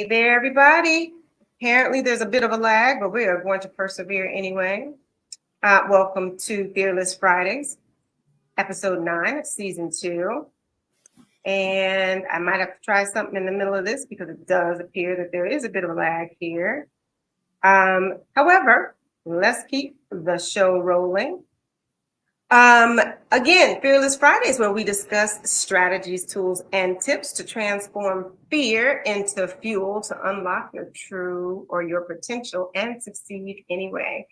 there, everybody. Apparently, there's a bit of a lag, but we are going to persevere anyway. Welcome to Fearless Fridays, episode 9, season 2. And I might have to try something in the middle of this because it does appear that there is a bit of a lag here. However, let's keep the show rolling. Um, Again, Fearless Fridays, where we discuss strategies, tools, and tips to transform fear into fuel to unlock your true or your potential and succeed anyway.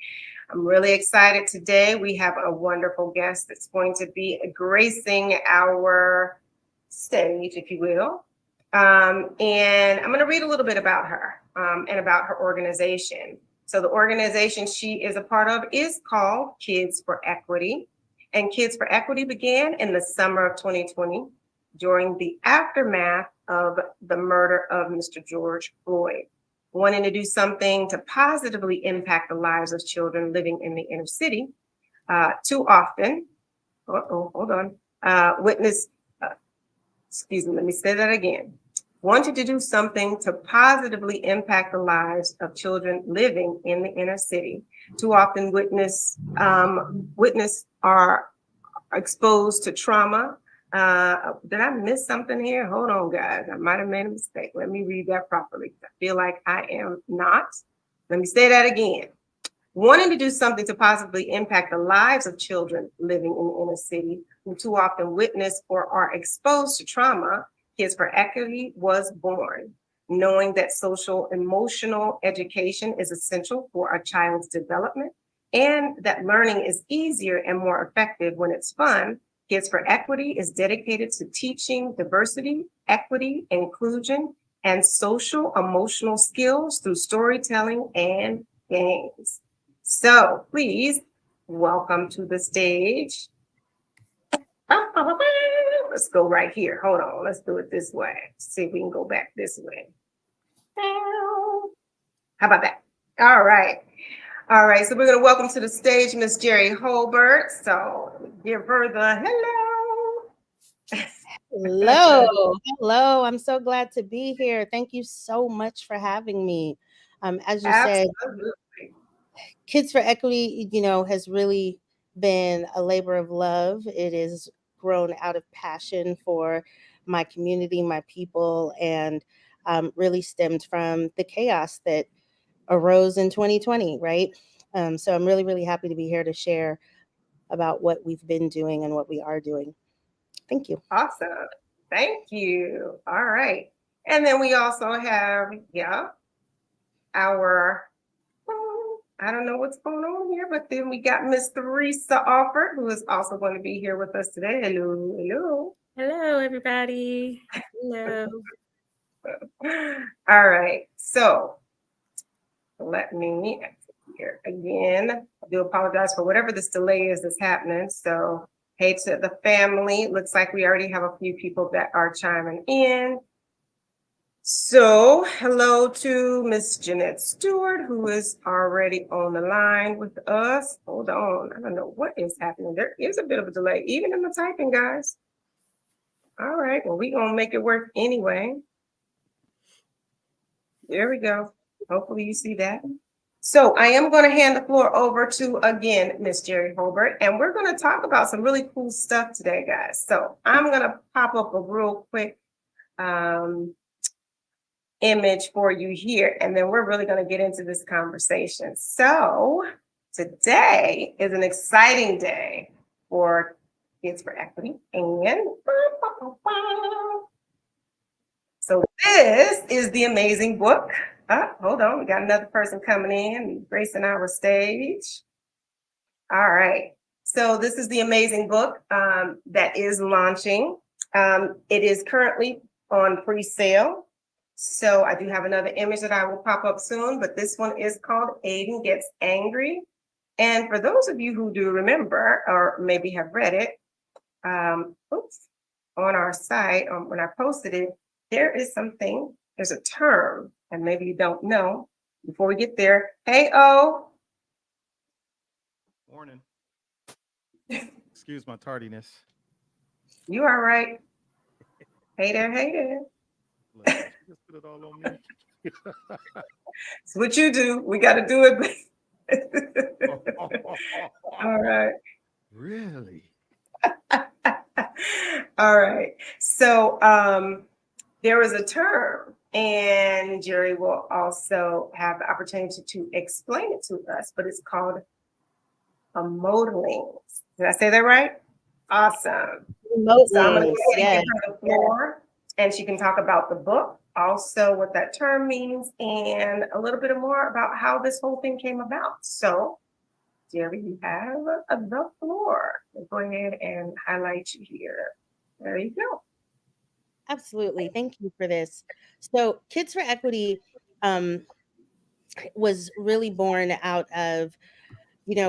I'm really excited today. We have a wonderful guest that's going to be gracing our stage, if you will. And I'm going to read a little bit about her and about her organization. So, the organization she is a part of is called Kids for Equity. And Kids for Equity began in the summer of 2020 during the aftermath of the murder of Mr. George Floyd, wanting to do something to positively impact the lives of children living in the inner city. Too often, hold on, witness, excuse me, let me say that again. Wanted to do something to positively impact the lives of children living in the inner city. Too often, witness are exposed to trauma. Did I miss something here? Hold on, guys. I might have made a mistake. Let me read that properly. I feel like I am not. Let me say that again. Wanting to do something to positively impact the lives of children living in the inner city who too often witness or are exposed to trauma, Kids for Equity was born, knowing that social emotional education is essential for a child's development and that learning is easier and more effective when it's fun. Kids for Equity is dedicated to teaching diversity, equity, inclusion, and social emotional skills through storytelling and games. So please welcome to the stage. Let's go right here. Hold on. Let's do it this way. See if we can go back this way. How about that? All right. All right. So we're going to welcome to the stage Miss Jerry Holbert. So give her the hello. Hello. Hello. I'm so glad to be here. Thank you so much for having me. As you said, Absolutely. Kids for Equity, has really been a labor of love. It has grown out of passion for my community, my people, and really stemmed from the chaos that arose in 2020, right? So I'm really, really happy to be here to share about what we've been doing and what we are doing. Thank you. Awesome. Thank you. All right. And then we also have, our I don't know what's going on here, but then we got Miss Theresa Alford, who is also going to be here with us today. Hello, hello. Hello, everybody. Hello. All right. So let me here again. I do apologize for whatever this delay is that's happening. So hey to the family. Looks like we already have a few people that are chiming in. So, hello to Miss Jeanette Stewart, who is already on the line with us. Hold on, I don't know what is happening. There is a bit of a delay, even in the typing, guys. All right, well, we're going to make it work anyway. There we go. Hopefully you see that. So I am going to hand the floor over to, again, Miss Jerry Holbert, and we're going to talk about some really cool stuff today, guys. So I'm going to pop up a real quick image for you here, and then we're really going to get into this conversation. So today is an exciting day for Kids for Equity, and so this is the amazing book. Hold on, we got another person coming in, gracing our stage. All right, so this is the amazing book that is launching. It is currently on pre-sale. So I do have another image that I will pop up soon, but this one is called Aiden Gets Angry. And for those of you who do remember, or maybe have read it, on our site, when I posted it, there's a term, and maybe you don't know. Before we get there, hey, O. Morning. Excuse my tardiness. You all right? Hey there, hey there. Look, she just put it all on me. It's what you do. We got to do it. All right. Really? All right. So there is a term, and Jerry will also have the opportunity to explain it to us, but it's called modeling. Did I say that right? Awesome. So I'm going to go Remote ahead and yes. give her the floor, and she can talk about the book, also what that term means, and a little bit more about how this whole thing came about. So, Jerry, you have the floor. Go ahead and highlight you here. There you go. Absolutely. Thank you for this. So, Kids for Equity um, was really born out of,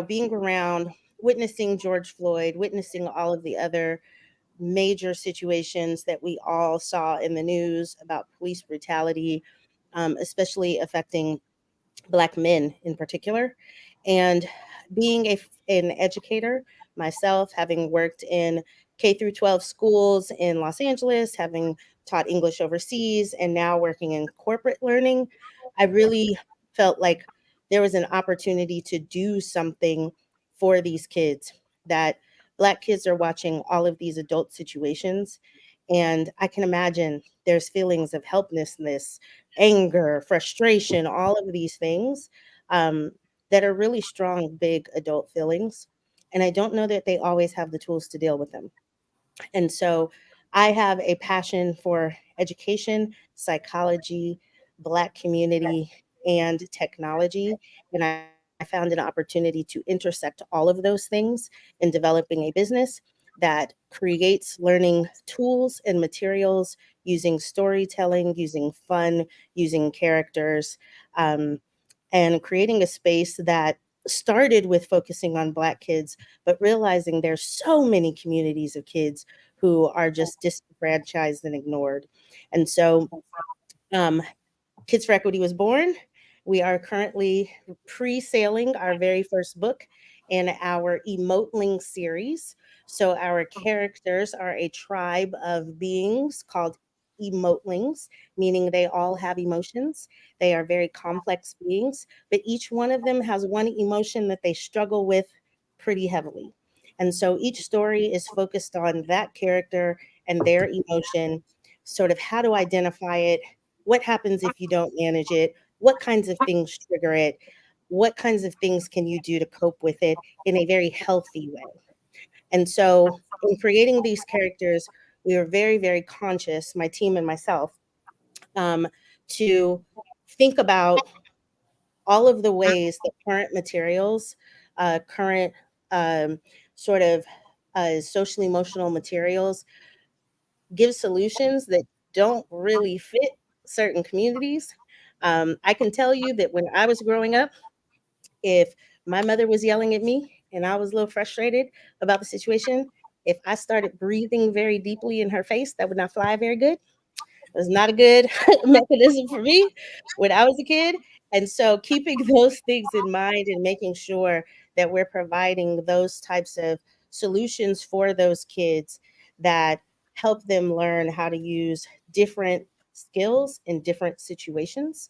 being around, witnessing George Floyd, witnessing all of the other major situations that we all saw in the news about police brutality, especially affecting Black men in particular. And being an educator myself, having worked in K through 12 schools in Los Angeles, having taught English overseas, and now working in corporate learning, I really felt like there was an opportunity to do something for these kids, that Black kids are watching all of these adult situations. And I can imagine there's feelings of helplessness, anger, frustration, all of these things um, that are really strong, big adult feelings. And I don't know that they always have the tools to deal with them. And so I have a passion for education, psychology, Black community, and technology. And I found an opportunity to intersect all of those things in developing a business that creates learning tools and materials using storytelling, using fun, using characters, um, and creating a space that started with focusing on Black kids, but realizing there's so many communities of kids who are just disenfranchised and ignored. And so um, Kids for Equity was born. We are currently pre-sailing our very first book in our Emotling series. So our characters are a tribe of beings called Emotlings, meaning they all have emotions. They are very complex beings, but each one of them has one emotion that they struggle with pretty heavily. And so each story is focused on that character and their emotion, sort of how to identify it, what happens if you don't manage it, what kinds of things trigger it, what kinds of things can you do to cope with it in a very healthy way. And so in creating these characters, we were very, very conscious, my team and myself, um, to think about all of the ways that current materials, current um, sort of social emotional materials give solutions that don't really fit certain communities. I can tell you that when I was growing up, if my mother was yelling at me and I was a little frustrated about the situation, if I started breathing very deeply in her face, that would not fly very good. It was not a good mechanism for me when I was a kid. And so keeping those things in mind and making sure that we're providing those types of solutions for those kids that help them learn how to use different skills in different situations.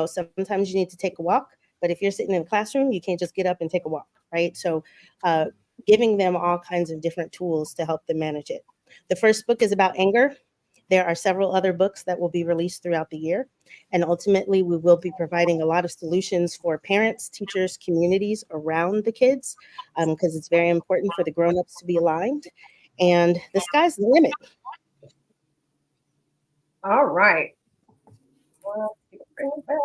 Sometimes you need to take a walk, but if you're sitting in a classroom, you can't just get up and take a walk, right? So uh, giving them all kinds of different tools to help them manage it. The first book is about anger. There are several other books that will be released throughout the year. And ultimately, we will be providing a lot of solutions for parents, teachers, communities around the kids, because it's very important for the grown-ups to be aligned. And the sky's the limit. All right. Well, bring it back.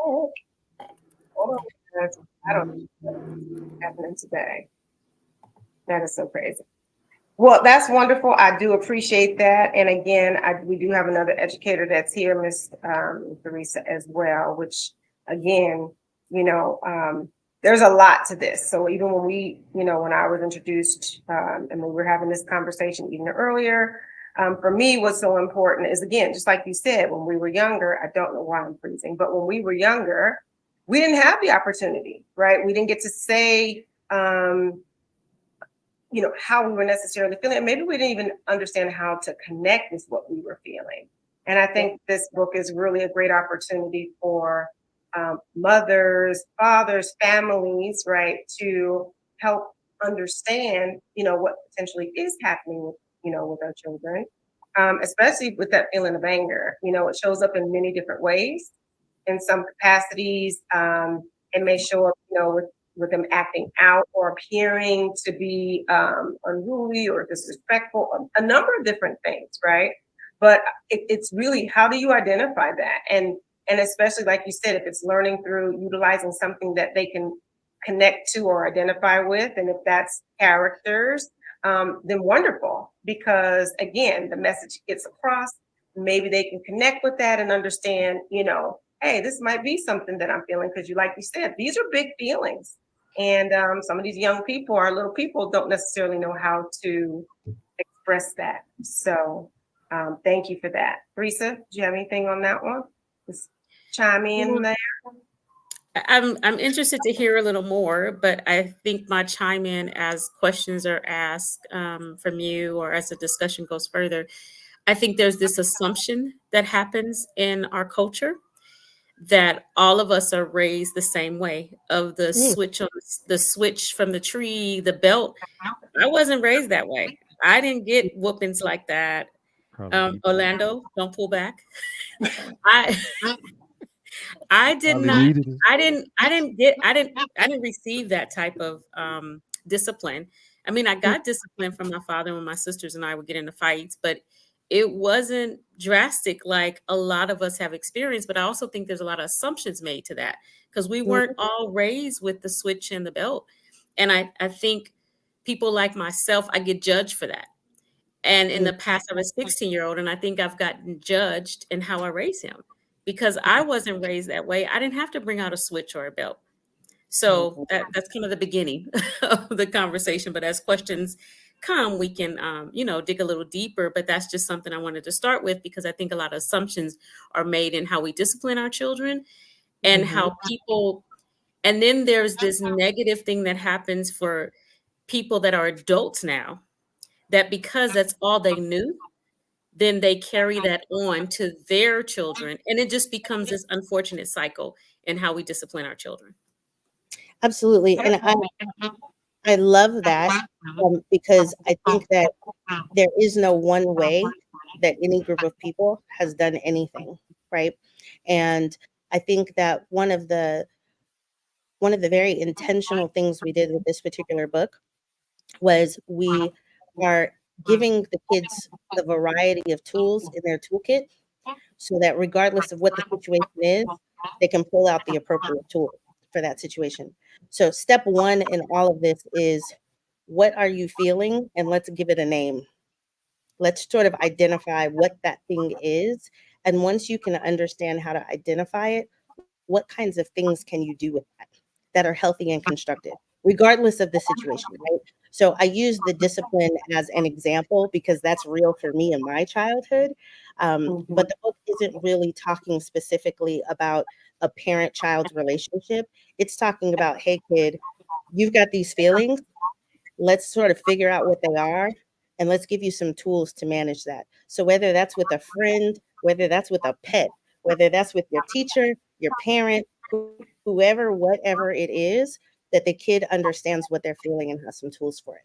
Hold on, guys. I don't know what's happening today. That is so crazy. Well, that's wonderful. I do appreciate that. And again, we do have another educator that's here, Miss Theresa, as well, which again, there's a lot to this. So even when I was introduced and we were having this conversation even earlier, for me, what's so important is, again, just like you said, when we were younger, I don't know why I'm freezing, but when we were younger, we didn't have the opportunity, right? We didn't get to say, how we were necessarily feeling. Maybe we didn't even understand how to connect with what we were feeling. And I think this book is really a great opportunity for mothers, fathers, families, right, to help understand, what potentially is happening, with our children, especially with that feeling of anger. It shows up in many different ways. In some capacities, it may show up, with them acting out or appearing to be unruly or disrespectful, a number of different things, right? But it's really, how do you identify that? And especially, like you said, if it's learning through utilizing something that they can connect to or identify with, and if that's characters, then wonderful. Because again, the message gets across. Maybe they can connect with that and understand, hey, this might be something that I'm feeling. Because like you said, these are big feelings. And some of these young people, our little people, don't necessarily know how to express that. So thank you for that. Teresa, do you have anything on that one? Just chime in there. I'm interested to hear a little more, but I think my chime in as questions are asked from you or as the discussion goes further. I think there's this assumption that happens in our culture that all of us are raised the same way of the switch from the tree, the belt. I wasn't raised that way. I didn't get whoopings like that. Probably Orlando, don't pull back. I I did probably not needed it. I didn't receive that type of discipline. I mean, I got discipline from my father when my sisters and I would get into fights, but it wasn't drastic like a lot of us have experienced. But I also think there's a lot of assumptions made to that because we weren't all raised with the switch and the belt. And I think people like myself, I get judged for that. And in the past, I was a 16-year-old, and I think I've gotten judged in how I raise him because I wasn't raised that way. I didn't have to bring out a switch or a belt. So that's kind of the beginning of the conversation. But as questions come, we can, dig a little deeper. But that's just something I wanted to start with because I think a lot of assumptions are made in how we discipline our children and how people. And then there's this negative thing that happens for people that are adults now that because that's all they knew, then they carry that on to their children. And it just becomes this unfortunate cycle in how we discipline our children. Absolutely. And I love that because I think that there is no one way that any group of people has done anything, right? And I think that one of the very intentional things we did with this particular book was we are giving the kids the variety of tools in their toolkit so that regardless of what the situation is, they can pull out the appropriate tool for that situation. So step one in all of this is, what are you feeling? And let's give it a name. Let's sort of identify what that thing is. And once you can understand how to identify it, what kinds of things can you do with that are healthy and constructive, regardless of the situation, right? So I use the discipline as an example because that's real for me in my childhood. But the book isn't really talking specifically about a parent-child relationship. It's talking about, hey, kid, you've got these feelings. Let's sort of figure out what they are, and let's give you some tools to manage that. So whether that's with a friend, whether that's with a pet, whether that's with your teacher, your parent, whoever, whatever it is, that the kid understands what they're feeling and has some tools for it.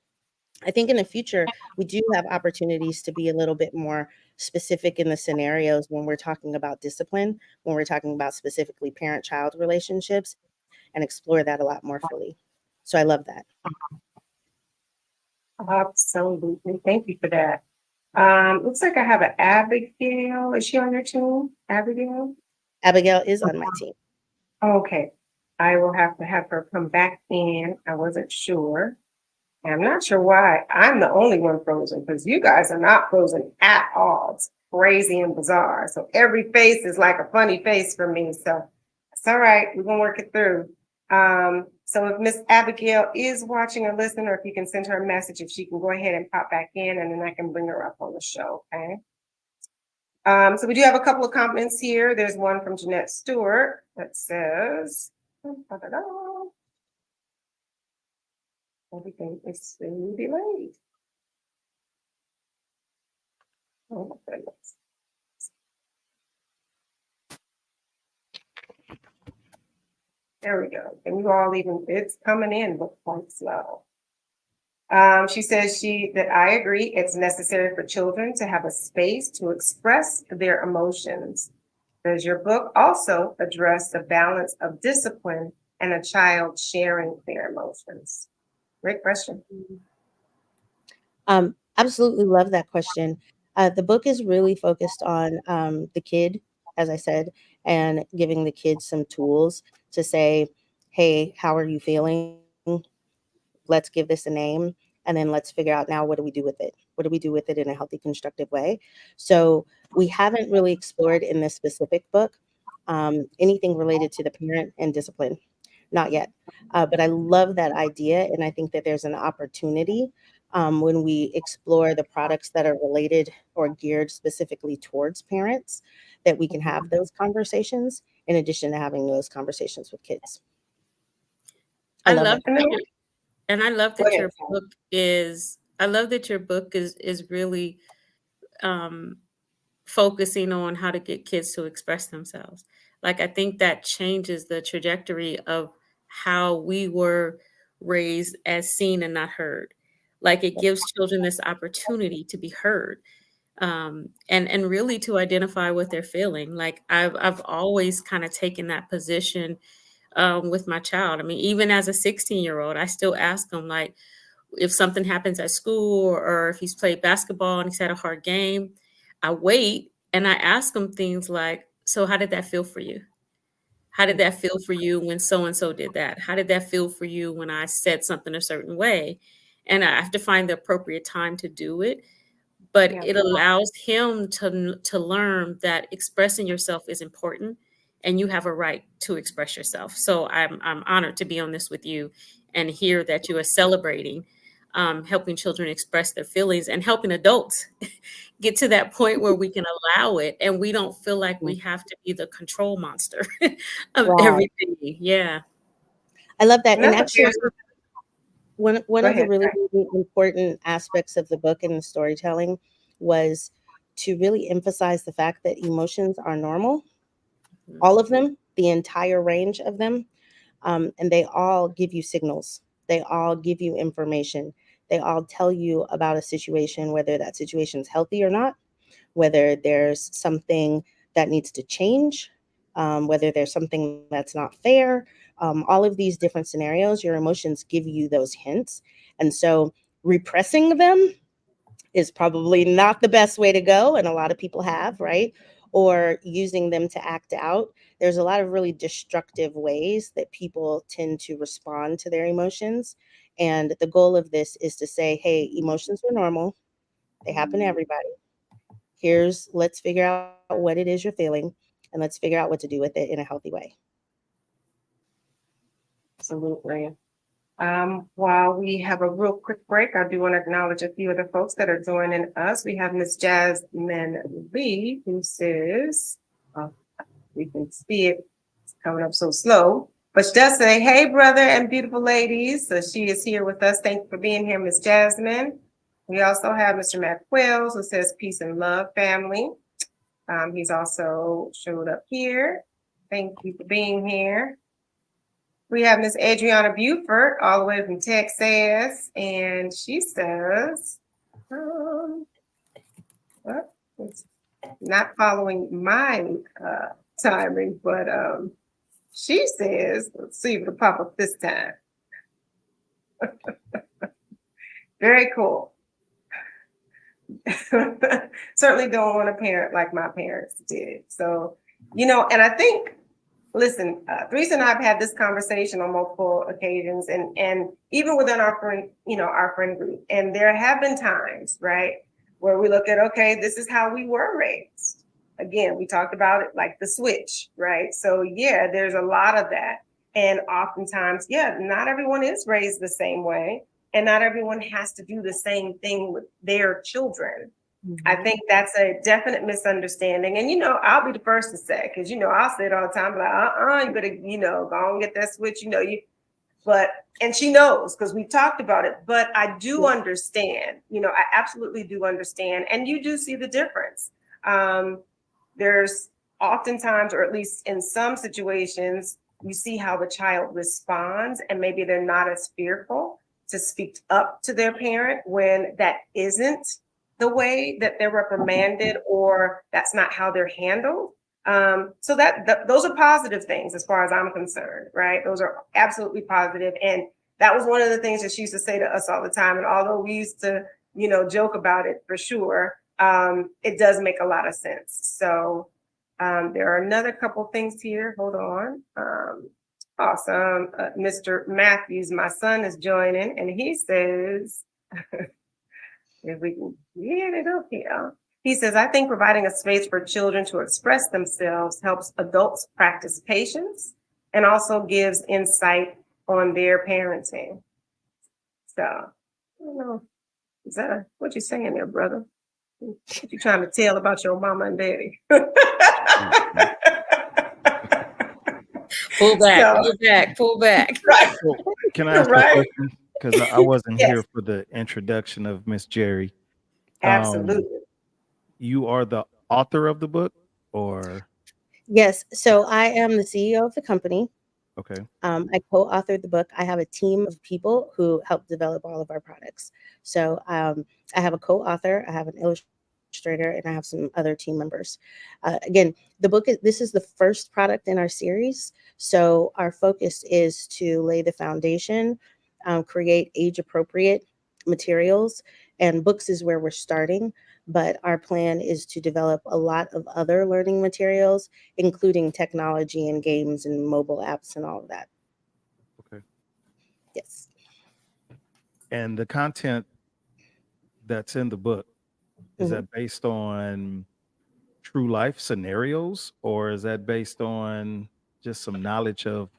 I think in the future, we do have opportunities to be a little bit more specific in the scenarios when we're talking about discipline, when we're talking about specifically parent-child relationships, and explore that a lot more fully. So I love that. Absolutely. Thank you for that. Looks like I have an Abigail. Is she on your team? Abigail? Abigail is on my team. Okay. I will have to have her come back in. I wasn't sure. And I'm not sure why I'm the only one frozen because you guys are not frozen at all. It's crazy and bizarre. So every face is like a funny face for me. So it's all right. We're going to work it through. So if Miss Abigail is watching or listening, or if you can send her a message, if she can go ahead and pop back in, and then I can bring her up on the show. Okay. So we do have a couple of comments here. There's one from Jeanette Stewart that says, everything is so delayed. Oh my goodness. There we go. And you all even, it's coming in, but quite slow. She says that I agree. It's necessary for children to have a space to express their emotions. Does your book also address the balance of discipline and a child sharing their emotions? Great question. Absolutely love that question. The book is really focused on the kid, as I said, and giving the kids some tools to say, hey, how are you feeling? Let's give this a name. And then let's figure out now, what do we do with it? What do we do with it in a healthy, constructive way? So we haven't really explored in this specific book anything related to the parent and discipline. Not yet. But I love that idea. And I think that there's an opportunity when we explore the products that are related or geared specifically towards parents, that we can have those conversations in addition to having those conversations with kids. I I love love it. that and I love Go that ahead. your book is I love that your book is really um focusing on how to get kids to express themselves. Like, I think that changes the trajectory of how we were raised as seen and not heard. Like, it gives children this opportunity to be heard, and really to identify what they're feeling. Like, I've always kind of taken that position with my child. I mean, even as a 16-year-old, I still ask him, like, if something happens at school or if he's played basketball and he's had a hard game, I wait and I ask him things like, so how did that feel for you? How did that feel for you when so and so did that? How did that feel for you when I said something a certain way? And I have to find the appropriate time to do it, but Yeah. it allows him to learn that expressing yourself is important and you have a right to express yourself. So I'm honored to be on this with you and hear that you are celebrating helping children express their feelings and helping adults get to that point where we can allow it and we don't feel like we have to be the control monster of Right. everything. Yeah. I love that. And And that's a fair, actually, one go of the ahead. really, really important aspects of the book and the storytelling was to really emphasize the fact that emotions are normal, Mhm. all of them, the entire range of them. And they all give you signals. They all give you information. They all tell you about a situation, whether that situation is healthy or not, whether there's something that needs to change, whether there's something that's not fair. All of these different scenarios, your emotions give you those hints. And so repressing them is probably not the best way to go. And a lot of people have, right? Or using them to act out. There's a lot of really destructive ways that people tend to respond to their emotions. And the goal of this is to say, hey, emotions are normal. They happen to everybody. Let's figure out what it is you're feeling and let's figure out what to do with it in a healthy way. Absolutely. While we have a real quick break, I do want to acknowledge a few of the folks that are joining us. We have Miss Jasmine Lee, who says, we can see it, it's coming up so slow, but she does say, hey, brother and beautiful ladies. So she is here with us. Thank you for being here, Miss Jasmine. We also have Mr. Matt Quills, who says, peace and love, family. He's also showed up here. Thank you for being here. We have Miss Adriana Buford, all the way from Texas, and she says, well, it's not following my timing, but she says, let's see if it'll pop up this time. Very cool. Certainly don't want a parent like my parents did. So, and I think, listen, Teresa and I have had this conversation on multiple occasions, and even within our friend group. And there have been times, right, where we look at, okay, this is how we were raised. Again, we talked about it like the switch, right? So yeah, there's a lot of that. And oftentimes, yeah, not everyone is raised the same way. And not everyone has to do the same thing with their children. I think that's a definite misunderstanding. And, I'll be the first to say, because, I'll say it all the time, like, you better, go and get that switch, and she knows because we talked about it, but I do understand, I absolutely do understand. And you do see the difference. There's oftentimes, or at least in some situations, you see how the child responds, and maybe they're not as fearful to speak up to their parent when that isn't the way that they're reprimanded, or that's not how they're handled. So those are positive things as far as I'm concerned, right? Those are absolutely positive. And that was one of the things that she used to say to us all the time. And although we used to, joke about it for sure, it does make a lot of sense. So there are another couple things here. Hold on. Awesome. Mr. Matthews, my son, is joining, and he says, if we can get it up here. He says, I think providing a space for children to express themselves helps adults practice patience and also gives insight on their parenting. So, I don't know. Is that what you saying there, brother? What you trying to tell about your mama and daddy? Pull back, So, pull back, pull back. right, So, can I ask a right. question? Because I wasn't Yes, here for the introduction of Miss Jerry. absolutely. You are the author of the book, or Yes. So I am the CEO of the company. okay, I co-authored the book. I have a team of people who help develop all of our products. So I have a co-author, I have an illustrator, and I have some other team members. Again, this is the first product in our series. So our focus is to lay the foundation, create age-appropriate materials, and books is where we're starting. But our plan is to develop a lot of other learning materials, including technology and games and mobile apps and all of that. okay. Yes. And the content that's in the book, is Mhm. that based on true life scenarios, or is that based on just some knowledge of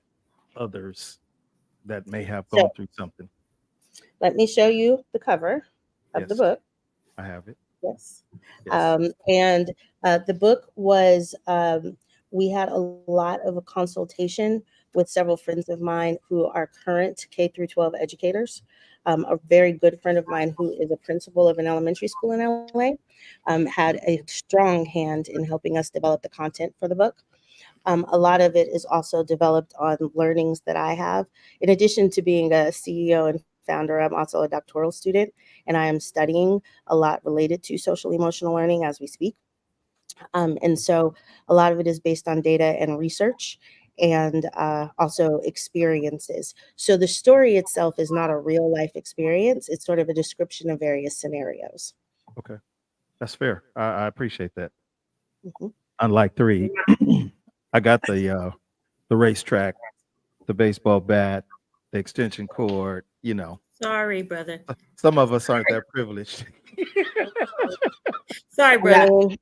others that may have So gone through something? let me show you the cover of the Yes, book. I have it. Yes. Yes. And the book was, we had a lot of a consultation with several friends of mine who are current K through 12 educators. A very good friend of mine who is a principal of an elementary school in LA had a strong hand in helping us develop the content for the book. A lot of it is also developed on learnings that I have. In addition to being a CEO and founder, I'm also a doctoral student, and I am studying a lot related to social emotional learning as we speak. And so a lot of it is based on data and research and also experiences. So the story itself is not a real life experience. It's sort of a description of various scenarios. Okay, that's fair. I appreciate that. Mhm. Unlike three, I got the racetrack, the baseball bat, the extension cord. Sorry, brother. Some of us aren't that privileged. Sorry, I brother. mean,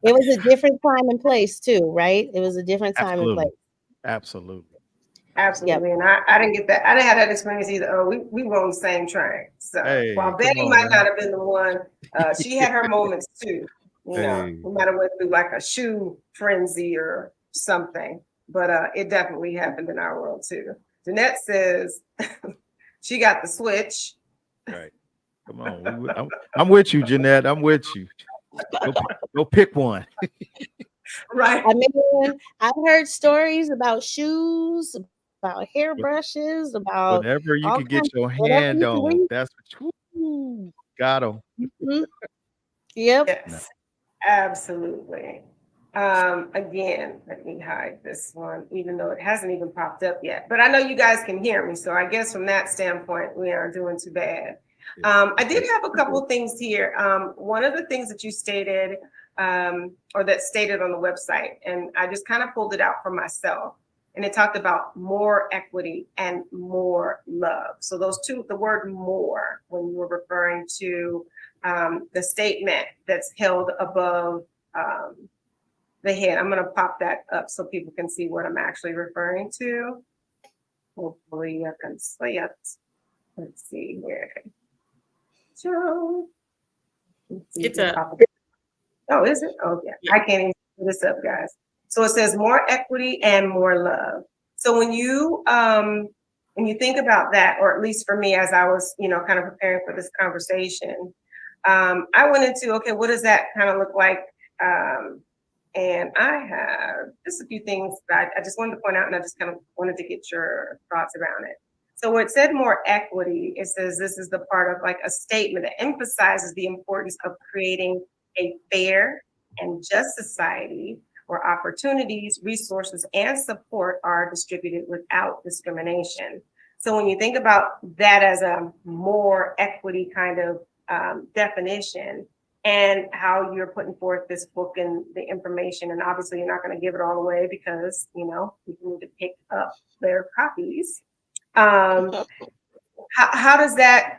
it was a different time and place too, right? It was a different time and place. Absolutely, absolutely. Yep. Absolutely. And I didn't get that. I didn't have that experience either. Oh, we were on the same train. So Hey, while come Betty on might not now. have been the one, she had her moments too. Hey, We might have went through like a shoe frenzy or something. But it definitely happened in our world too. Jeanette says she got the switch. right. Come on. I'm with you, Jeanette. I'm with you. Go pick one. Right. I mean, I've heard stories about shoes, about hairbrushes, about Whatever you all could get kinds, your whatever hand you can on, read. that's what you got them. Mhm. Yep. Yes. Absolutely. Again, let me hide this one, even though it hasn't even popped up yet. But I know you guys can hear me, so I guess from that standpoint, we aren't doing too bad. I did have a couple of things here. One of the things that you stated, or that stated on the website, and I just kind of pulled it out for myself, and it talked about more equity and more love. So those two, the word more, when you were referring to the statement that's held above the head. I'm going to pop that up so people can see what I'm actually referring to. Hopefully, I can see it. Let's see here. So, let's see if It's it a pop up. Oh, is it? Oh, yeah. I can't even put this up, guys. So it says more equity and more love. So when you think about that, or at least for me, as I was, kind of preparing for this conversation, I went into, okay, what does that kind of look like And I have just a few things that I just wanted to point out, and I just kind of wanted to get your thoughts around it. So where it said more equity, it says this is the part of like a statement that emphasizes the importance of creating a fair and just society where opportunities, resources, and support are distributed without discrimination. So when you think about that as a more equity kind of definition, and how you're putting forth this book and the information, and obviously you're not going to give it all away because people need to pick up their copies. How does that,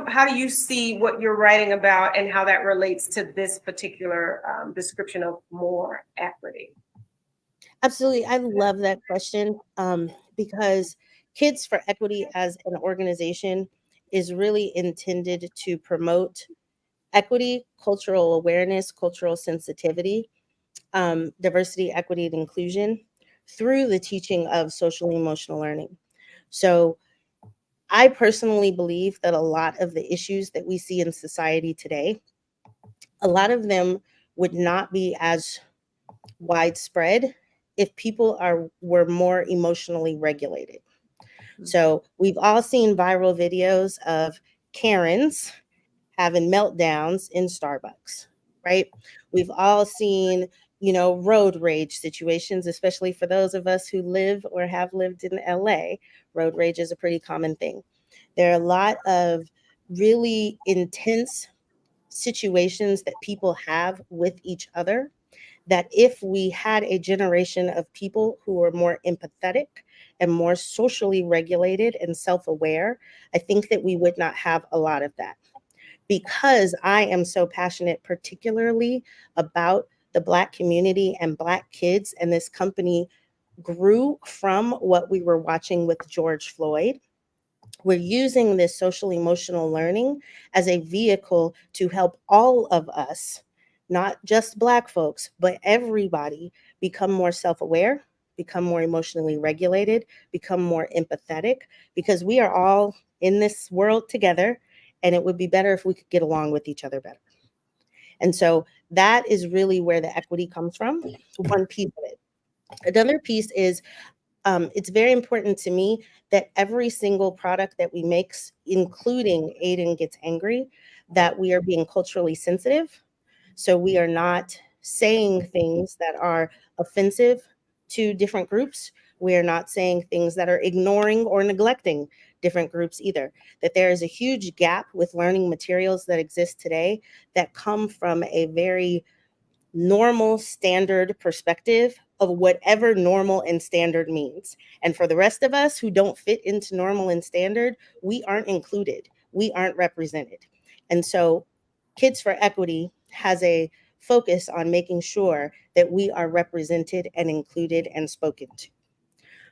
how do you see what you're writing about and how that relates to this particular description of more equity? Absolutely. I love that question because Kids for Equity as an organization is really intended to promote equity, cultural awareness, cultural sensitivity, diversity, equity, and inclusion through the teaching of social and emotional learning. So I personally believe that a lot of the issues that we see in society today, a lot of them would not be as widespread if people were more emotionally regulated. So we've all seen viral videos of Karens having meltdowns in Starbucks, right? We've all seen, road rage situations, especially for those of us who live or have lived in LA. Road rage is a pretty common thing. There are a lot of really intense situations that people have with each other that if we had a generation of people who were more empathetic and more socially regulated and self-aware, I think that we would not have a lot of that. Because I am so passionate, particularly about the Black community and Black kids, and this company grew from what we were watching with George Floyd. We're using this social emotional learning as a vehicle to help all of us, not just Black folks, but everybody become more self-aware, become more emotionally regulated, become more empathetic, because we are all in this world together, and it would be better if we could get along with each other better. And so that is really where the equity comes from, one piece of it. Another piece is it's very important to me that every single product that we make, including Aiden Gets Angry, that we are being culturally sensitive. So we are not saying things that are offensive to different groups. We are not saying things that are ignoring or neglecting different groups either. That there is a huge gap with learning materials that exist today that come from a very normal standard perspective of whatever normal and standard means. And for the rest of us who don't fit into normal and standard, we aren't included. We aren't represented. And so Kids for Equity has a focus on making sure that we are represented and included and spoken to.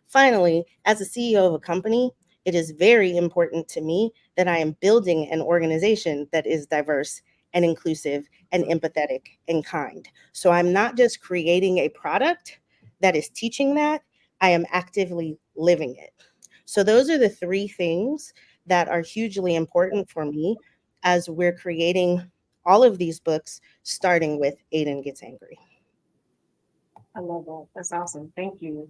Finally, as a CEO of a company, it is very important to me that I am building an organization that is diverse and inclusive and empathetic and kind. So I'm not just creating a product that is teaching that, I am actively living it. So those are the three things that are hugely important for me as we're creating all of these books, starting with Aiden Gets Angry. I love that. That's awesome. Thank you.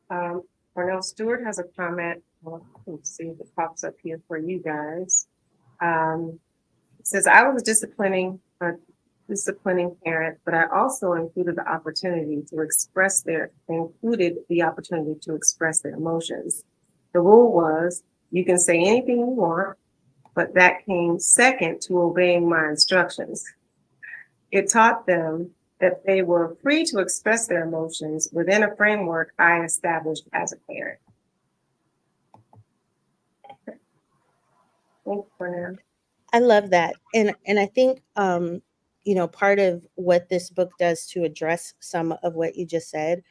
Cornell Stewart has a comment. Well, let's see if it pops up here for you guys. It says, I was disciplining parent, but I also included the opportunity to express their emotions. The rule was, you can say anything you want, but that came second to obeying my instructions. It taught them that they were free to express their emotions within a framework I established as a parent. Thanks, Cornell. I love that. And I think part of what this book does to address some of what you just said,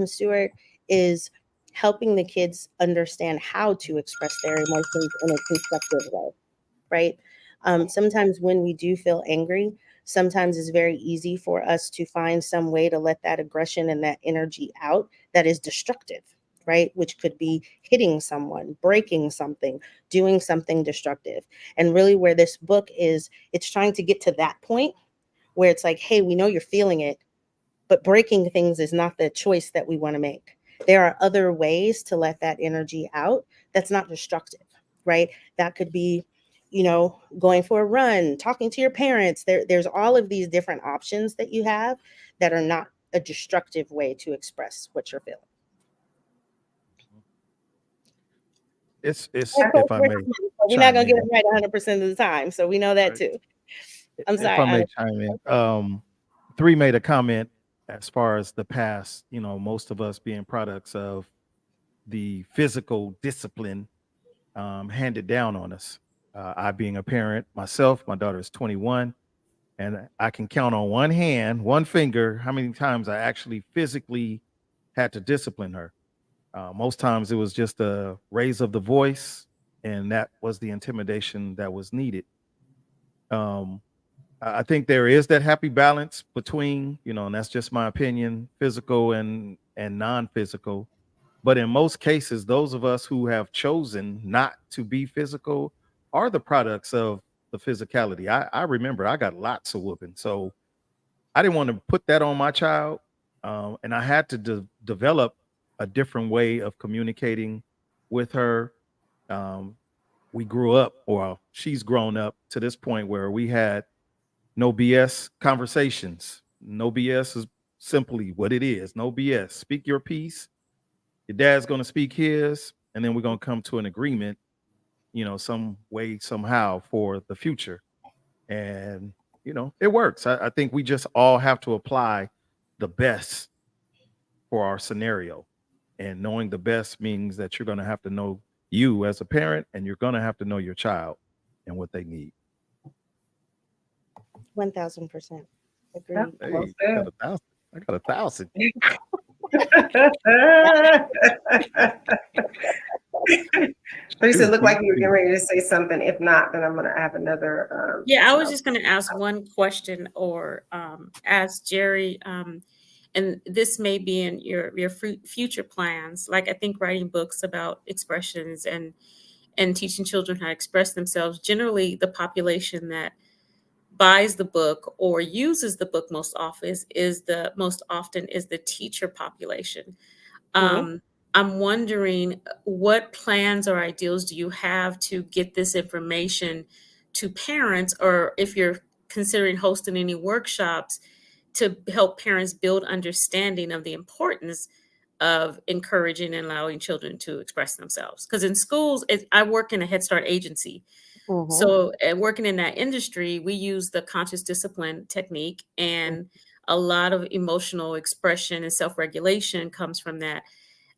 Stuart, is helping the kids understand how to express their emotions in a constructive way, right? Sometimes when we do feel angry, sometimes it's very easy for us to find some way to let that aggression and that energy out that is destructive, right? Which could be hitting someone, breaking something, doing something destructive. And really where this book is, it's trying to get to that point where it's like, hey, we know you're feeling it, But breaking things is not the choice that we want to make. There are other ways to let that energy out that's not destructive, right? That could be, going for a run, talking to your parents. There's all of these different options that you have that are not a destructive way to express what you're feeling. It's Of course, if I we're may humans, so we're not chime gonna get it in, right 100% of the time. So we know that right? too. I'm If sorry, I may Onyx. chime in, three made a comment as far as the past. Most of us being products of the physical discipline handed down on us. I being a parent myself, my daughter is 21, and I can count on one hand, one finger, how many times I actually physically had to discipline her. Most times it was just a raise of the voice, and that was the intimidation that was needed. Um, I think there is that happy balance between, and that's just my opinion, physical and non-physical. But in most cases, those of us who have chosen not to be physical are the products of the physicality. I remember I got lots of whooping, so I didn't want to put that on my child, and I had to develop a different way of communicating with her. Um, we grew up, or she's grown up to this point where we had no BS conversations. No BS is simply what it is. No BS. Speak your piece. Your dad's going to speak his, and then we're going to come to an agreement, some way, somehow for the future. And, it works. I think we just all have to apply the best for our scenario. And knowing the best means that you're going to have to know you as a parent, and you're going to have to know your child and what they need. 1000%. Yeah, Agreed. well Hey, I got said. 1,000. I got 1,000. Teresa, it Two, looked like two, you were getting two. ready to say something. If not, then I'm going to have another. Yeah, I was just going to ask one question or ask Jerry, and this may be in your future plans. Like I think writing books about expressions and teaching children how to express themselves. Generally, the population that buys the book or uses the book most often is the teacher population. Mhm. I'm wondering what plans or ideals do you have to get this information to parents, or if you're considering hosting any workshops to help parents build understanding of the importance of encouraging and allowing children to express themselves. Because in schools, I work in a Head Start agency. Mhm. So, working in that industry, we use the conscious discipline technique, and a lot of emotional expression and self regulation comes from that.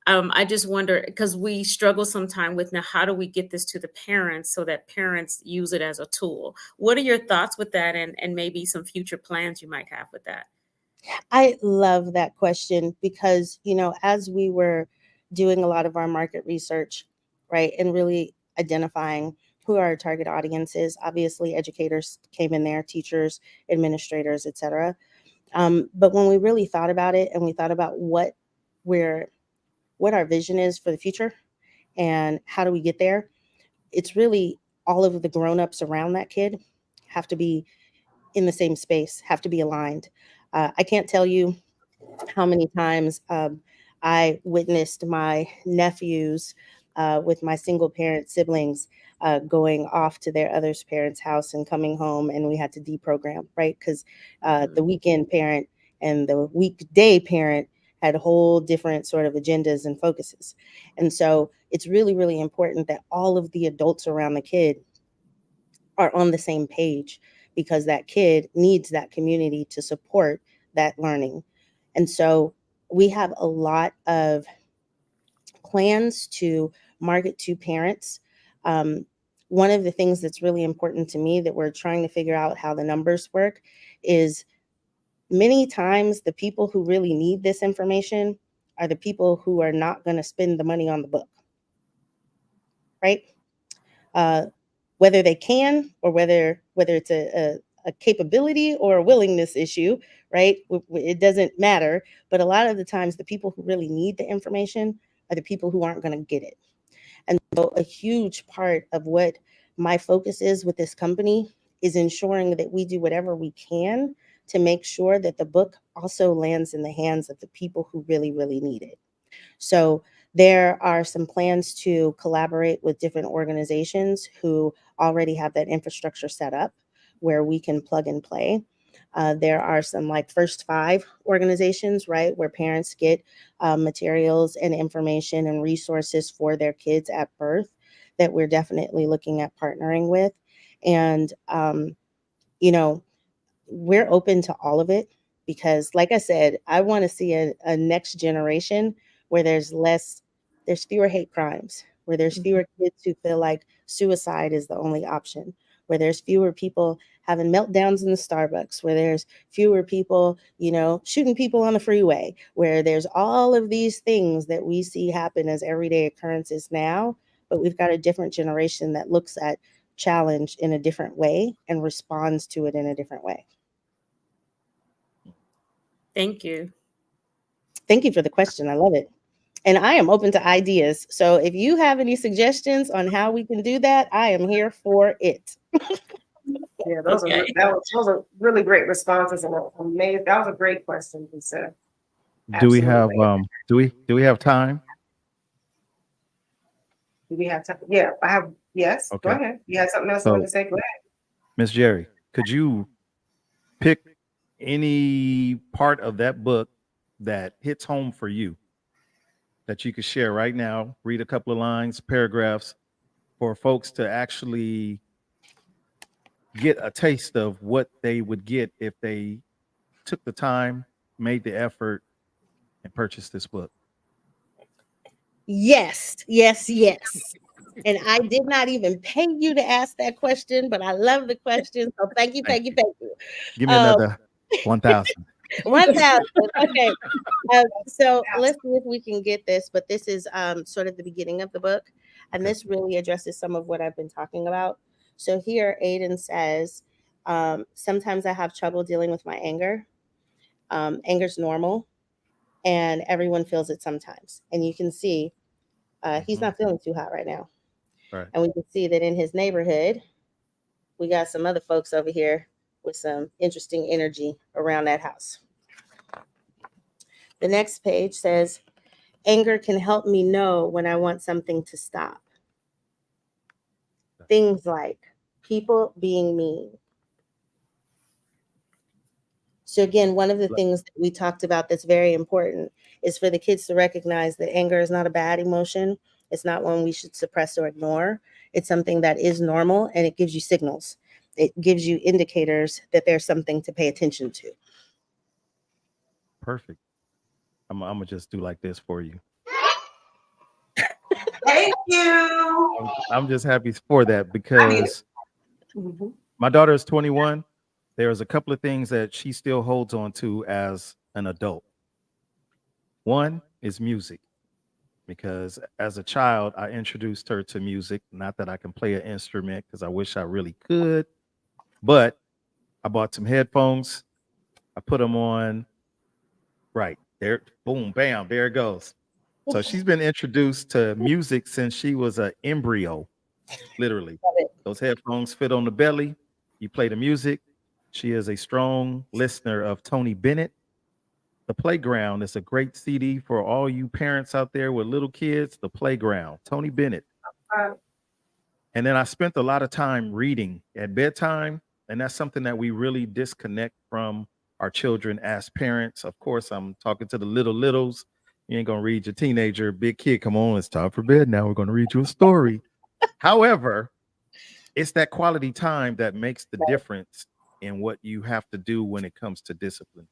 I just wonder because we struggle sometime with now, how do we get this to the parents so that parents use it as a tool? What are your thoughts with that, and maybe some future plans you might have with that? I love that question because, as we were doing a lot of our market research, right, and really identifying who our target audience is, obviously educators came in there, teachers, administrators, etc. But when we really thought about it and we thought about we're what our vision is for the future and how do we get there, it's really all of the grown-ups around that kid have to be in the same space, have to be aligned. I can't tell you how many times I witnessed my nephews with my single parent siblings going off to their other parent's house and coming home, and we had to deprogram, right? Because the weekend parent and the weekday parent had whole different sort of agendas and focuses. And so it's really, really important that all of the adults around the kid are on the same page because that kid needs that community to support that learning. And so we have a lot of plans to market to parents. Um, One of the things that's really important to me that we're trying to figure out how the numbers work is many times the people who really need this information are the people who are not going to spend the money on the book, right? Uh, whether they can or whether it's a capability or a willingness issue, right? It doesn't matter. But a lot of the times, the people who really need the information are the people who aren't going to get it. And so, a huge part of what my focus is with this company is ensuring that we do whatever we can to make sure that the book also lands in the hands of the people who really, really need it. So there are some plans to collaborate with different organizations who already have that infrastructure set up where we can plug and play. There are some like First Five organizations, right, where parents get materials and information and resources for their kids at birth that we're definitely looking at partnering with. And, you know, we're open to all of it because, like I said, I want to see a next generation where there's fewer hate crimes, where there's fewer kids who feel like suicide is the only option, where there's fewer people having meltdowns in the Starbucks, where there's fewer people, shooting people on the freeway, where there's all of these things that we see happen as everyday occurrences now, but we've got a different generation that looks at challenge in a different way and responds to it in a different way. Thank you. Thank you for the question. I love it. And I am open to ideas. So if you have any suggestions on how we can do that, I am here for it. Yeah, those are really great responses, and amazing. That was a great question, Lisa. Do we have do we have time? Do we have time? Yeah, I have. Yes. Okay. Go ahead. You had something else you wanted to say? Go ahead. Miss Jerry, could you pick any part of that book that hits home for you that you could share right now? Read a couple of lines, paragraphs for folks to actually get a taste of what they would get if they took the time, made the effort, and purchased this book. Yes, yes, yes. And I did not even pay you to ask that question, but I love the question. So thank you. Give me another 1,000. 1,000. Okay. So let's see if we can get this, but this is sort of the beginning of the book. And this really addresses some of what I've been talking about. So here, Aiden says, sometimes I have trouble dealing with my anger. Anger's normal, and everyone feels it sometimes. And you can see he's not feeling too hot right now. Right. And we can see that in his neighborhood, we got some other folks over here with some interesting energy around that house. The next page says, anger can help me know when I want something to stop. Things like people being mean. So again, one of the things that we talked about that's very important is for the kids to recognize that anger is not a bad emotion. It's not one we should suppress or ignore. It's something that is normal, and it gives you signals. It gives you indicators that there's something to pay attention to. Perfect. I'm gonna just do like this for you. Thank you. I'm just happy for that because my daughter is 21. There's a couple of things that she still holds on to as an adult. One is music, because as a child, I introduced her to music. Not that I can play an instrument, because I wish I really could, but I bought some headphones. I put them on. Right there, boom, bam, there it goes. So she's been introduced to music since she was an embryo, literally. Those headphones fit on the belly. You play the music. She is a strong listener of Tony Bennett. The Playground is a great CD for all you parents out there with little kids. The Playground, Tony Bennett. And then I spent a lot of time reading at bedtime, and that's something that we really disconnect from our children as parents. Of course, I'm talking to the littles. You ain't gonna read your teenager, big kid, come on, it's time for bed now. We're gonna read you a story. However, it's that quality time that makes the difference in what you have to do when it comes to discipline.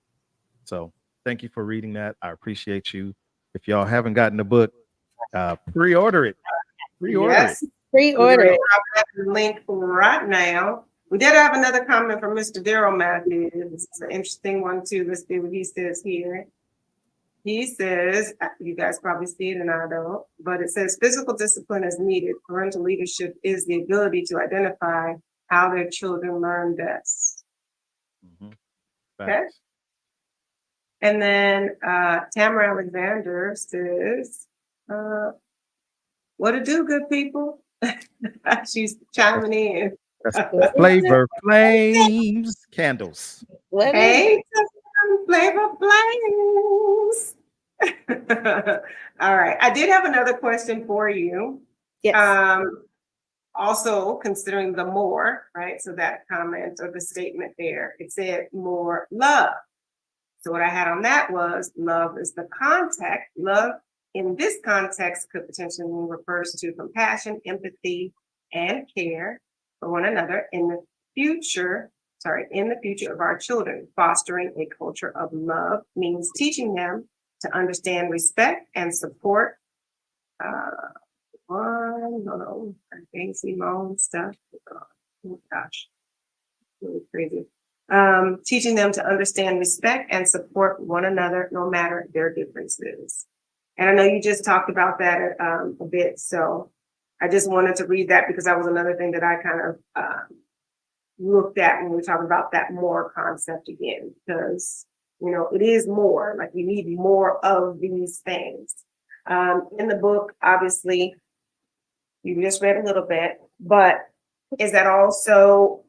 So thank you for reading that. I appreciate you. If y'all haven't gotten the book, pre-order it. Pre-order it. Pre-order it. The link right now. We did have another comment from Mr. Daryl Matthews. This is an interesting one too. Let's see what he says here. He says, you guys probably see it and I don't, but it says physical discipline is needed. Parental leadership is the ability to identify how their children learn best. Okay. And then Tamara Alexander says, what to do, good people? She's chiming in. Flavor Flames candles. Hey, Flavor Flames. All right. I did have another question for you. Yes. Also considering the more, right? So that comment or the statement there, it said more love. So what I had on that was love is the contact. Love in this context could potentially mean refers to compassion, empathy, and care for one another in the future. In the future of our children, fostering a culture of love means teaching them to understand, respect, and support. No, I can't see my own stuff. Oh gosh, really crazy. Teaching them to understand, respect, and support one another, no matter their differences. And I know you just talked about that a bit, so I just wanted to read that because that was another thing that I kind of looked at when we were talking about that more concept again, because it is more, like we need more of these things. In the book, obviously, you just read a little bit, but is that also,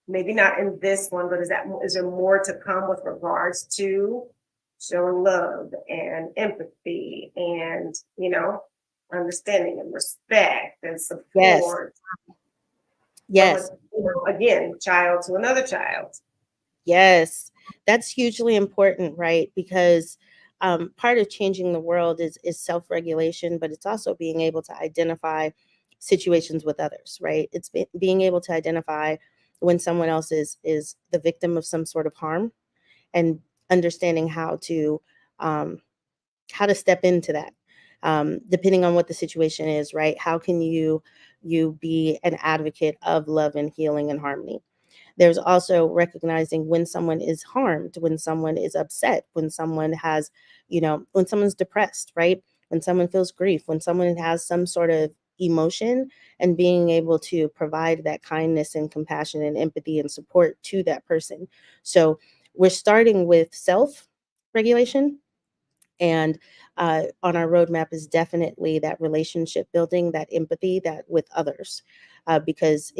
maybe not in this one, but is there more to come with regards to showing love and empathy and understanding and respect and support? Yes. Again, child to another child. Yes, that's hugely important, right? Because part of changing the world is self-regulation, but it's also being able to identify situations with others, right? It's being able to identify when someone else is the victim of some sort of harm, and understanding how to step into that, depending on what the situation is, right? How can you be an advocate of love and healing and harmony? There's also recognizing when someone is harmed, when someone is upset, when someone has, when someone's depressed, right? When someone feels grief, when someone has some sort of emotion, and being able to provide that kindness and compassion and empathy and support to that person. So we're starting with self-regulation, and on our roadmap is definitely that relationship building, that empathy, that with others, because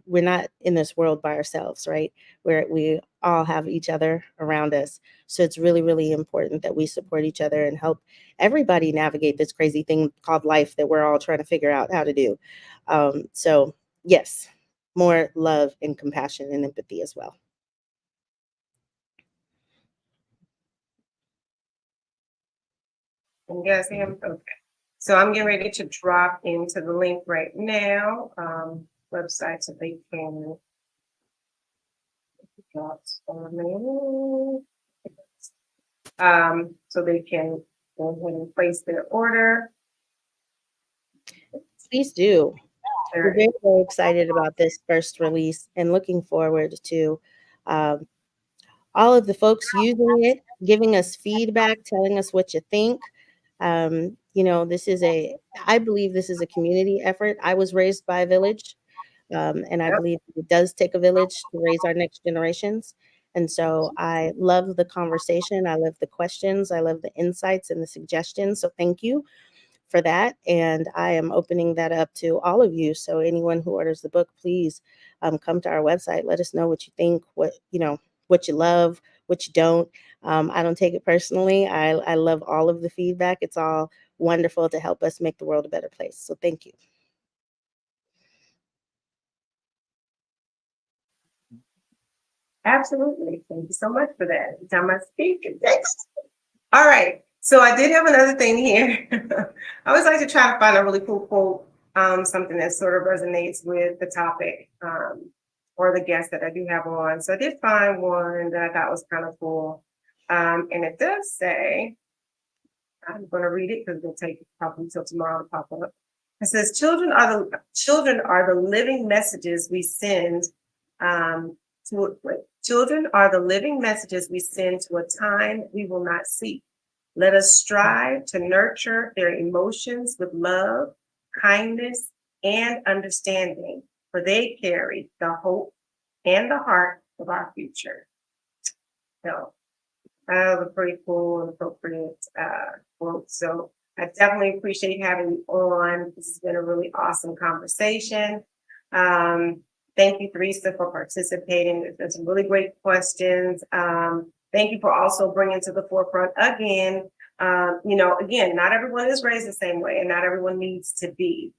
we're not in this world by ourselves, right? We all have each other around us. So it's really, really important that we support each other and help everybody navigate this crazy thing called life that we're all trying to figure out how to do. So yes, more love and compassion and empathy as well. And yes, okay. So I'm getting ready to drop into the link right now, website, so they can so they can go ahead and place their order. Please do. We're very, very excited about this first release and looking forward to all of the folks using it, giving us feedback, telling us what you think. I believe this is a community effort. I was raised by a village, and I believe it does take a village to raise our next generations. And so I love the conversation. I love the questions. I love the insights and the suggestions. So thank you for that. And I am opening that up to all of you. So anyone who orders the book, please come to our website. Let us know what you think, what you love, what you don't. I don't take it personally. I love all of the feedback. It's all wonderful to help us make the world a better place. So thank you. Absolutely. Thank you so much for that. Every time I speak, all right. So I did have another thing here. I always like to try to find a really cool quote, something that sort of resonates with the topic or the guest that I do have on. So I did find one that I thought was kind of cool. And it does say, I'm going to read it because it'll take probably until tomorrow to pop up. It says, children are the living messages we send children are the living messages we send to a time we will not see. Let us strive to nurture their emotions with love, kindness, and understanding, for they carry the hope and the heart of our future. So that was a pretty cool and appropriate quote. So I definitely appreciate having you on. This has been a really awesome conversation. Thank you, Teresa, for participating. There's some really great questions. Thank you for also bringing to the forefront again, again, not everyone is raised the same way and not everyone needs to be,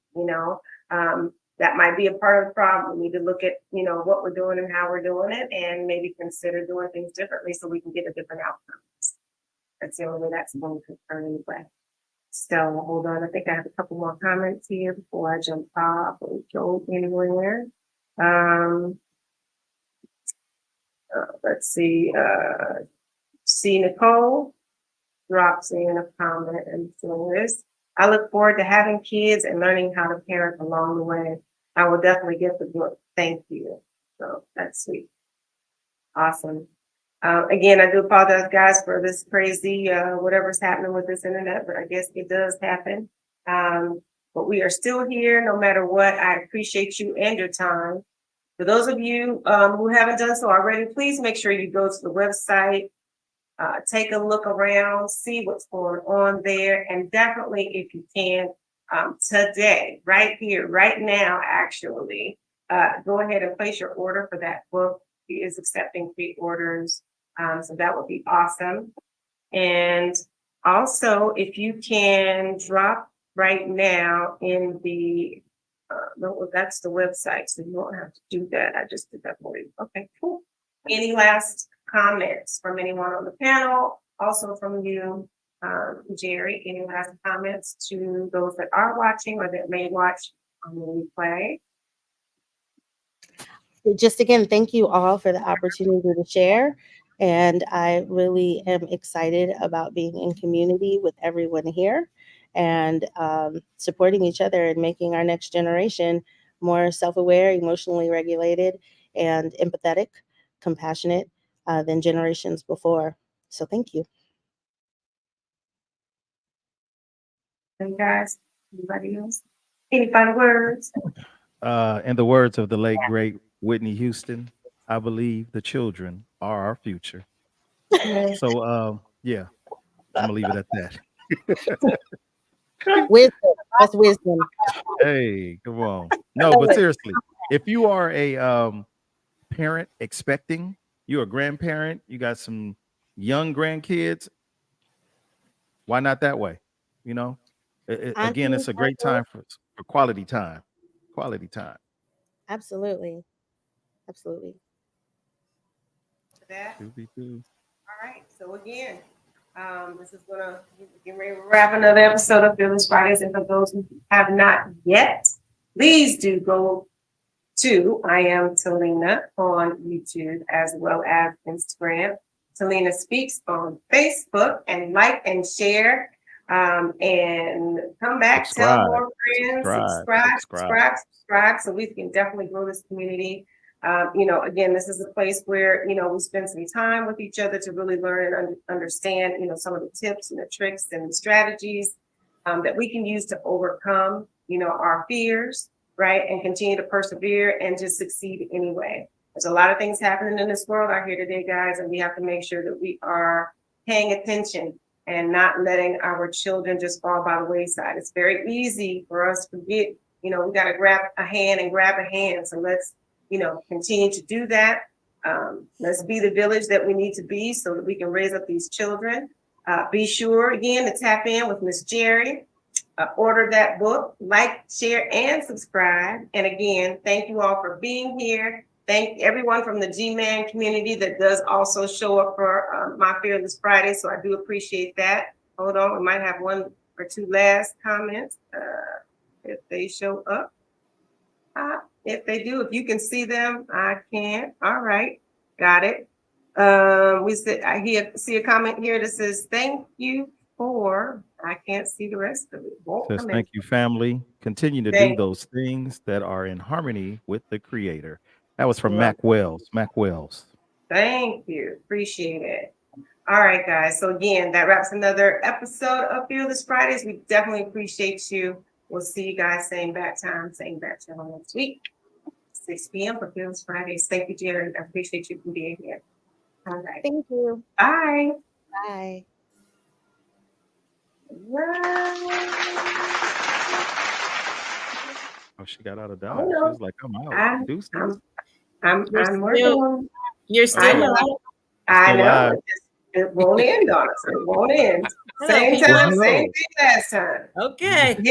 that might be a part of the problem. We need to look at, what we're doing and how we're doing it and maybe consider doing things differently so we can get a different outcome. That's the only way that's going to occur anyway. So hold on, I think I have a couple more comments here before I jump off or go anywhere. Let's see. See Nicole drops in a comment and says, I look forward to having kids and learning how to parent along the way. I will definitely get the book. Thank you. So that's sweet. Awesome. Again, I do apologize, guys, for this crazy, whatever's happening with this internet, but I guess it does happen. But we are still here no matter what. I appreciate you and your time. For those of you who haven't done so already, please make sure you go to the website, take a look around, see what's going on there, and definitely, if you can, today, right here, right now, actually, go ahead and place your order for that book. He is accepting pre-orders, so that would be awesome. And also, if you can drop right now in the no, that's the website, so you won't have to do that. I just did that for you. Okay, cool. Any last comments from anyone on the panel? Also from you, Jerry, any last comments to those that are watching or that may watch on the replay? Just again, thank you all for the opportunity to share. And I really am excited about being in community with everyone here and supporting each other and making our next generation more self-aware, emotionally regulated, and empathetic, compassionate than generations before. So thank you. And guys, anybody else? Any final words? In the words of the late great Whitney Houston, I believe the children are our future. So yeah, I'm gonna leave it at that. Wisdom. That's wisdom. Hey, come on. No, but seriously, if you are a parent expecting, you're a grandparent, you got some young grandkids, why not that way? You know, again, it's a great time for quality time. Quality time. Absolutely. Absolutely. That. Scooby-Doo. All right. So again, this is gonna get ready to wrap another episode of Fearless Fridays. And for those who have not yet, please do go to I Am Talina on YouTube as well as Instagram. Talina Speaks on Facebook, and like and share. And come back, tell more friends, subscribe, so we can definitely grow this community. Again, this is a place where, we spend some time with each other to really learn and understand, some of the tips and the tricks and the strategies that we can use to overcome, our fears, right? And continue to persevere and just succeed anyway. There's a lot of things happening in this world out here today, guys, and we have to make sure that we are paying attention and not letting our children just fall by the wayside. It's very easy for us to forget, we got to grab a hand and grab a hand. So let's, continue to do that. Let's be the village that we need to be so that we can raise up these children. Be sure, again, to tap in with Miss Jerry. Order that book, like, share, and subscribe. And again, thank you all for being here. Thank everyone from the G-Man community that does also show up for my Fearless Friday. So I do appreciate that. Hold on, we might have one or two last comments if they show up. If they do, if you can see them, I can. All right, got it. We said I see a comment here that says thank you for. I can't see the rest of it. Says thank you, family. Continue to do those things that are in harmony with the Creator. That was from Mac Wells. Mac Wells. Thank you. Appreciate it. All right, guys. So again, that wraps another episode of Fearless Fridays. We definitely appreciate you. We'll see you guys same bat time, same bat channel next week, 6 p.m. for Fearless Fridays. Thank you, Jerry. I appreciate you for being here. All right. Thank you. Bye. Bye. Right. she got out of Oh Dodge. She no, was like, I'm out. I'm Deuces. You're I'm working still on. you're I still know. alive. I Still know. live. It won't end on us. It won't end. Hello, Same people. time, Well, same hello. thing last time. Okay. Hitting